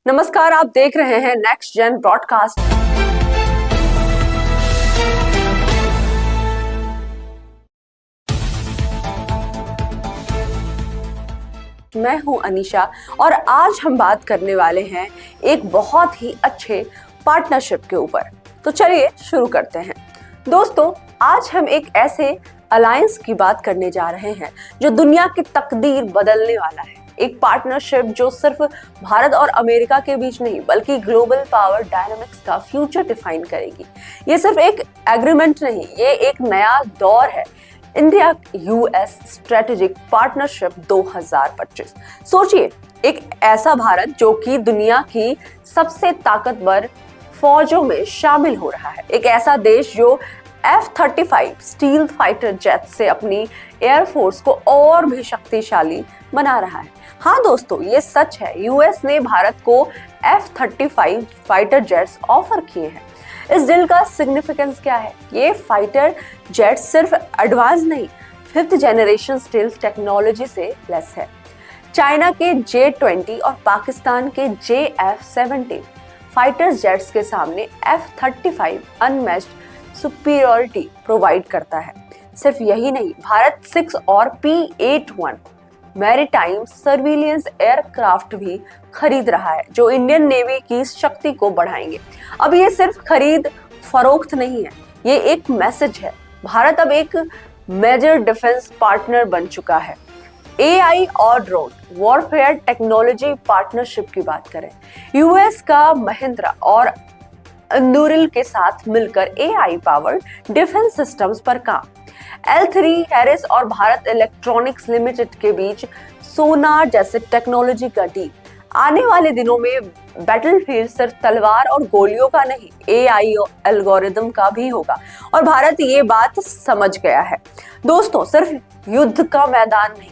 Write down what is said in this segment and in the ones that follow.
नमस्कार, आप देख रहे हैं नेक्स्ट जेन ब्रॉडकास्ट। मैं हूं अनीशा और आज हम बात करने वाले हैं एक बहुत ही अच्छे पार्टनरशिप के ऊपर। तो चलिए शुरू करते हैं। दोस्तों, आज हम एक ऐसे अलायंस की बात करने जा रहे हैं जो दुनिया की तकदीर बदलने वाला है। एक पार्टनरशिप जो सिर्फ भारत और अमेरिका के बीच नहीं बल्कि ग्लोबल पावर डायनामिक्स का फ्यूचर डिफाइन करेगी। ये सिर्फ एक एग्रीमेंट नहीं, ये एक नया दौर है। India US strategic partnership 2025। सोचिए, एक ऐसा भारत जो कि दुनिया की सबसे ताकतवर फौजों में शामिल हो रहा है, एक ऐसा देश जो F-35 स्टील फाइटर जेट से अपनी एयरफोर्स को और भी शक्तिशाली बना रहा है। हाँ दोस्तों, ये सच है, यूएस ने भारत को F-35 फाइटर जेट्स ऑफर किए हैं। इस डील का सिग्निफिकेंस क्या है? ये फाइटर जेट सिर्फ एडवांस नहीं, 5th जनरेशन स्टील्थ टेक्नोलॉजी से लेस है। चाइना के J-20 और पाकिस्तान के JF-17 फाइटर जेट्स के सामने F-35 अनमैच्ड सुपीरियरिटी प्रोवाइड करता है। सिर्फ यही नहीं, भारत 6 और P-81 मैरीटाइम सर्विलियंस एयरक्राफ्ट भी खरीद रहा है जो इंडियन नेवी की शक्ति को बढ़ाएंगे। अब ये सिर्फ खरीद फरोख्त नहीं है, ये एक मैसेज है। भारत अब एक मेजर डिफेंस पार्टनर बन चुका है। AI और ड्रोन वॉरफेयर टेक्नोलॉजी पार्टनरशिप की बात करें, यूएस का महिंद्रा और अंदुरिल के साथ मिलकर AI पावर्ड डिफेंस सिस्टम्स पर काम। L3 हैरिस और भारत इलेक्ट्रॉनिक्स लिमिटेड के बीच सोनार जैसे टेक्नोलॉजी का डील। आने वाले दिनों में बैटलफील्ड सिर्फ तलवार और गोलियों का नहीं, AI एल्गोरिदम का भी होगा और भारत ये बात समझ गया है। दोस्तों, सिर्फ युद्ध का मैदान नहीं,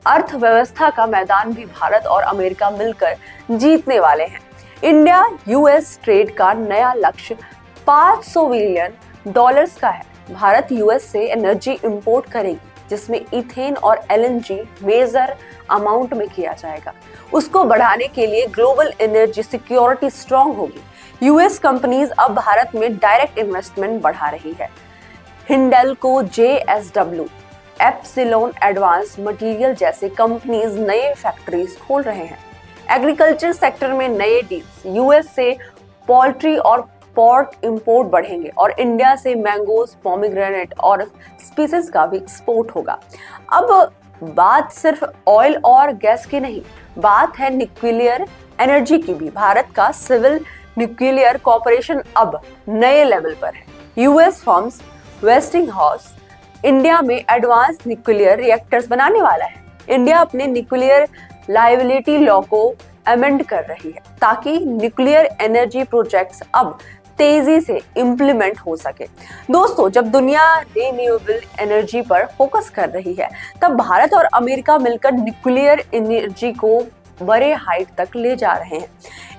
अर्थव्यवस्था का मैदान भी भारत और अमेरिका मिलकर जीतने वाले हैं। इंडिया यूएस ट्रेड का नया लक्ष्य $500 बिलियन का है। भारत यूएस से एनर्जी इंपोर्ट करेगी जिसमें इथेन और LNG मेजर अमाउंट में किया जाएगा। उसको बढ़ाने के लिए ग्लोबल एनर्जी सिक्योरिटी स्ट्रांग होगी। यूएस कंपनीज अब भारत में डायरेक्ट इन्वेस्टमेंट बढ़ा रही है। Hindalco, JSW, epsilon advance material जैसे कंपनीज नए फैक्ट्रीज खोल रहे हैं। एग्रीकल्चर सेक्टर में नए डील्स, यूएस से पोल्ट्री और पोर्क इंपोर्ट बढ़ेंगे और इंडिया से मैंगोज, पोमीग्रेनेट और स्पीसीज का भी एक्सपोर्ट होगा। अब बात सिर्फ ऑयल और गैस की नहीं, बात है न्यूक्लियर एनर्जी की भी। भारत का सिविल न्यूक्लियर कॉर्पोरेशन अब नए लेवल पर है। यूएस फर्म्स वेस्टिंगहाउस इंडिया में एडवांस न्यूक्लियर रिएक्टर्स बनाने वाला है। इंडिया अपने न्यूक्लियर लायबिलिटी लॉ को अमेंड कर रही है ताकि न्यूक्लियर एनर्जी प्रोजेक्ट्स अब तेजी से इम्प्लीमेंट हो सके। दोस्तों, जब दुनिया रिन्यूएबल एनर्जी पर फोकस कर रही है, तब भारत और अमेरिका मिलकर न्यूक्लियर एनर्जी को बड़े हाइट तक ले जा रहे हैं।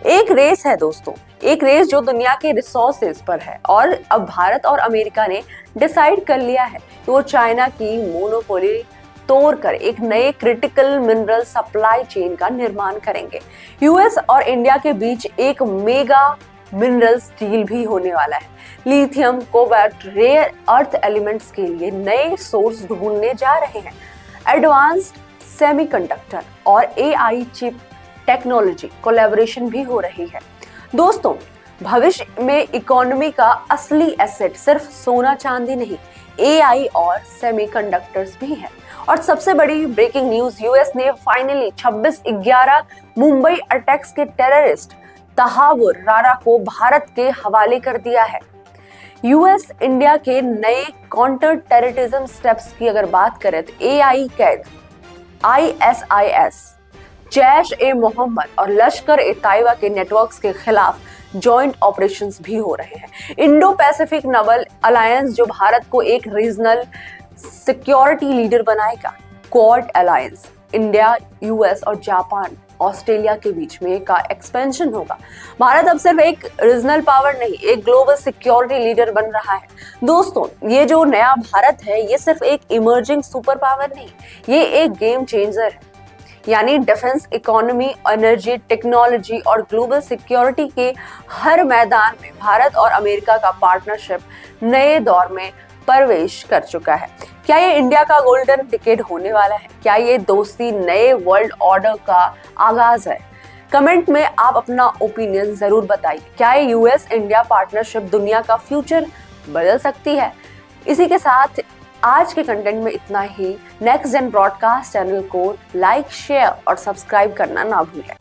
एक रेस है दोस्तों, एक रेस जो दुनिया के रिसोर्सेज पर है और अब भारत और अमेरिका ने डिसाइड कर लिया है कि वो चाइना की मोनोपोली तोड़कर एक नए क्रिटिकल मिनरल सप्लाई चेन का निर्माण करेंगे। यूएस और इंडिया के बीच एक मेगा मिनरल्स डील भी होने वाला है। Lithium, cobalt, rare earth elements के लिए नए सोर्स ढूंढने जा रहे हैं। एडवांस्ड सेमीकंडक्टर और AI चिप टेक्नोलॉजी कोलैबोरेशन भी हो रही है। दोस्तों, भविष्य में इकोनॉमी का असली एसेट सिर्फ सोना चांदी नहीं, AI और सेमीकंडक्टर्स भी हैं। और सबसे बड़ी ब्रेकिंग न्यूज, यूएस ने फाइनली 26/11 मुंबई अटैक्स के टेररिस्ट तहावुर रारा को भारत के हवाले कर दिया है। यूएस इंडिया के नए काउंटर टेररिज्म स्टेप्स की अगर बात करें तो AI कैद, ISIS, जैश-ए-मोहम्मद और लश्कर-ए-तैयबा के नेटवर्क्स के खिलाफ जॉइंट ऑपरेशंस भी हो रहे हैं। इंडो पैसिफिक नवल अलायंस जो भारत को एक रीजनल सिक्योरिटी लीडर बनाएगा। क्वाड अलायंस, इंडिया, यूएस और जापान, ऑस्ट्रेलिया के बीच में का एक्सपेंशन होगा। भारत अब सिर्फ एक रीजनल पावर नहीं, एक ग्लोबल सिक्योरिटी लीडर बन रहा है। दोस्तों, ये जो नया भारत है, ये सिर्फ एक इमर्जिंग सुपर पावर नहीं, ये एक गेम चेंजर है। यानी डिफेंस, इकोनॉमी, एनर्जी, टेक्नोलॉजी और ग्लोबल सिक्योरिटी के हर मैदान में भारत और अमेरिका का पार्टनरशिप नए दौर में प्रवेश कर चुका है। क्या ये इंडिया का गोल्डन डिकेड होने वाला है? क्या ये दोस्ती नए वर्ल्ड ऑर्डर का आगाज है? कमेंट में आप अपना ओपिनियन जरूर बताइए। क्या ये यूएस इंडिया पार्टनरशिप दुनिया का फ्यूचर बदल सकती है? इसी के साथ आज के कंटेंट में इतना ही। नेक्स्ट जेन ब्रॉडकास्ट चैनल को लाइक, शेयर और सब्सक्राइब करना ना भूलें।